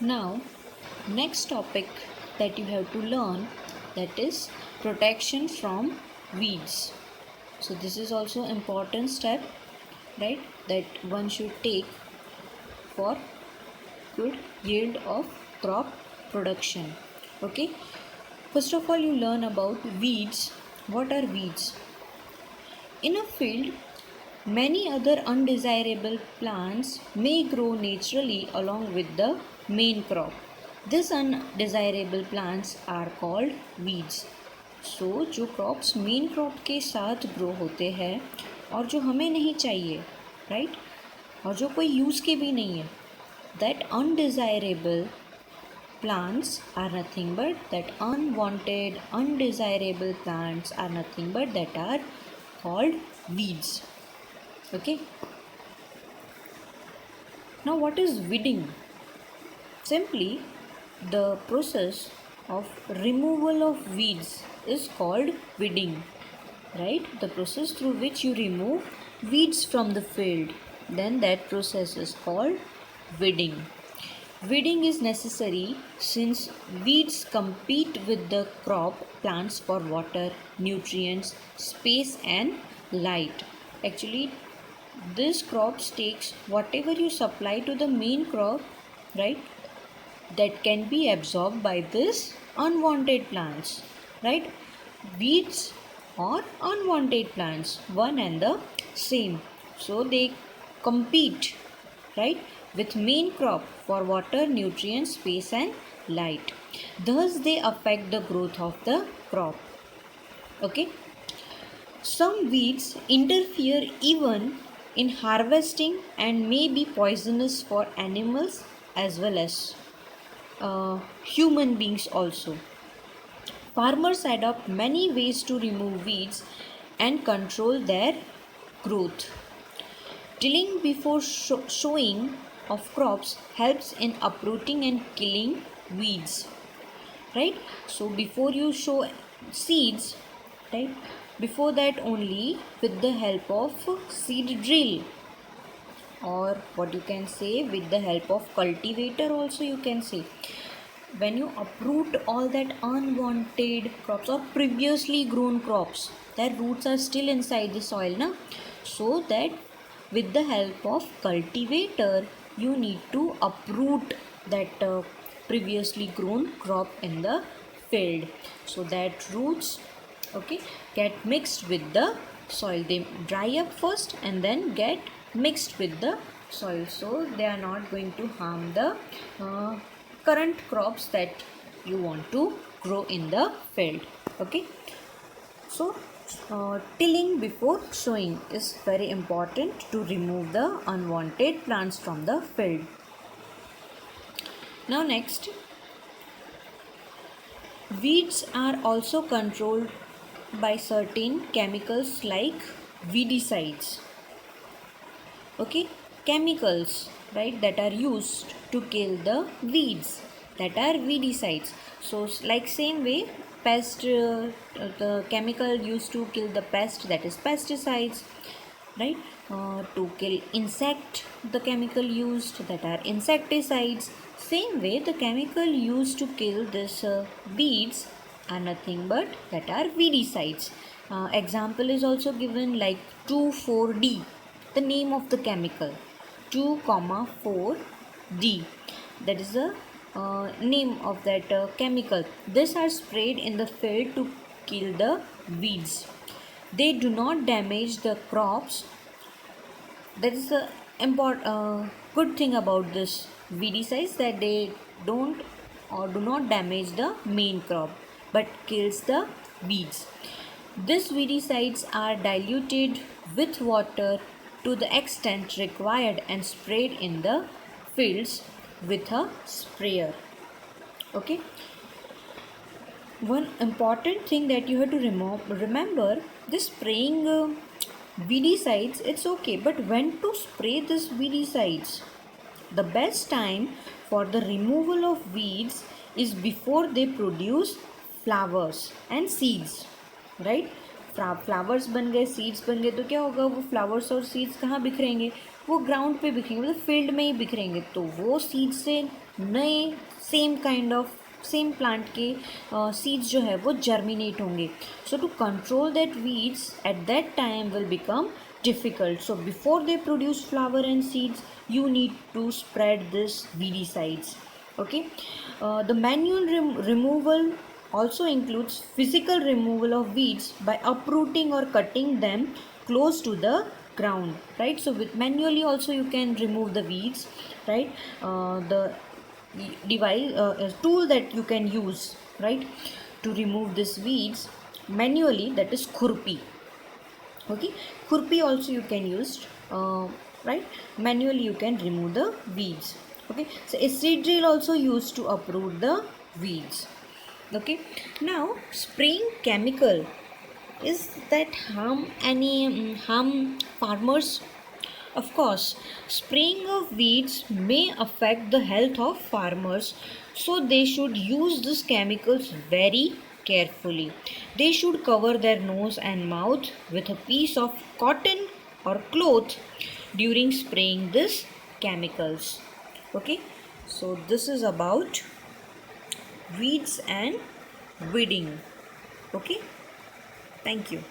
Now, next topic that you have to learn, that is protection from weeds. So this is also important step, right, that one should take for good yield of crop production. Okay, first of all you learn about weeds. What are weeds? In a field, many other undesirable plants may grow naturally along with the main crop. These undesirable plants are called weeds. So जो crops main crop के साथ grow होते हैं और जो हमें नहीं चाहिए, राइट, और जो कोई यूज़ के भी नहीं है, that undesirable plants are nothing but that unwanted undesirable plants are nothing but that are called weeds. Okay, now what is weeding? Simply, the process of removal of weeds is called weeding, right? The process through which you remove weeds from the field, then that process is called weeding. Weeding is necessary since weeds compete with the crop plants for water, nutrients, space and light. Actually, this crops takes whatever you supply to the main crop, right, that can be absorbed by this unwanted plants, right? Weeds or unwanted plants, one and the same, so they compete, right, with main crop for water, nutrients, space and light. Thus they affect the growth of the crop. Okay, some weeds interfere even in harvesting and may be poisonous for animals as well as human beings also. Farmers adopt many ways to remove weeds and control their growth. Tilling before sowing of crops helps in uprooting and killing weeds, right? So before you sow seeds, right, before that only with the help of seed drill, or what you can say with the help of cultivator also you can say, when you uproot all that unwanted crops or previously grown crops, their roots are still inside the soil na, so that with the help of cultivator you need to uproot that previously grown crop in the field, so that roots, okay, get mixed with the soil. They dry up first and then get mixed with the soil, so they are not going to harm the current crops that you want to grow in the field. Okay, so tilling before sowing is very important to remove the unwanted plants from the field. Now next, weeds are also controlled by certain chemicals like weedicides. Okay, chemicals, right, that are used to kill the weeds, that are weedicides. So like same way, pest, the chemical used to kill the pest, that is pesticides, right, to kill insect, the chemical used, that are insecticides. Same way the chemical used to kill this weeds are nothing but that are weedicides. Example is also given like 2,4-D, the name of the chemical, 2,4-D, that is the name of that chemical. These are sprayed in the field to kill the weeds. They do not damage the crops. That is the good thing about this weedicides, that they don't or do not damage the main crop but kills the weeds. These weedicides are diluted with water to the extent required and sprayed in the fields with a sprayer. Okay, one important thing that you have to remember, this spraying weedicides, it's okay, but when to spray this weedicides? The best time for the removal of weeds is before they produce flowers and seeds, right? Flowers बन गए, seeds बन गए, तो क्या होगा, वो flowers और seeds कहाँ बिखरेंगे, वो ग्राउंड पे बिखरेंगे, मतलब फील्ड में ही बिखरेंगे, तो वो सीड्स से नए सेम प्लांट के सीड्स जो है वो जर्मिनेट होंगे. So to control that weeds at that time will become difficult. So before they produce flower and seeds, you need to spread this weedicides. Okay. The manual removal also includes physical removal of weeds by uprooting or cutting them close to the ground, right? So with manually also you can remove the weeds, right? The device, tool that you can use, right, to remove these weeds manually, that is khurpi. Okay, khurpi also you can use, right, manually you can remove the weeds. Okay, so a seed drill also used to uproot the weeds. Okay, now spraying chemical, is that harm farmers? Of course, spraying of weeds may affect the health of farmers, so they should use these chemicals very carefully. They should cover their nose and mouth with a piece of cotton or cloth during spraying these chemicals. Okay, so this is about weeds and weeding. Okay, thank you.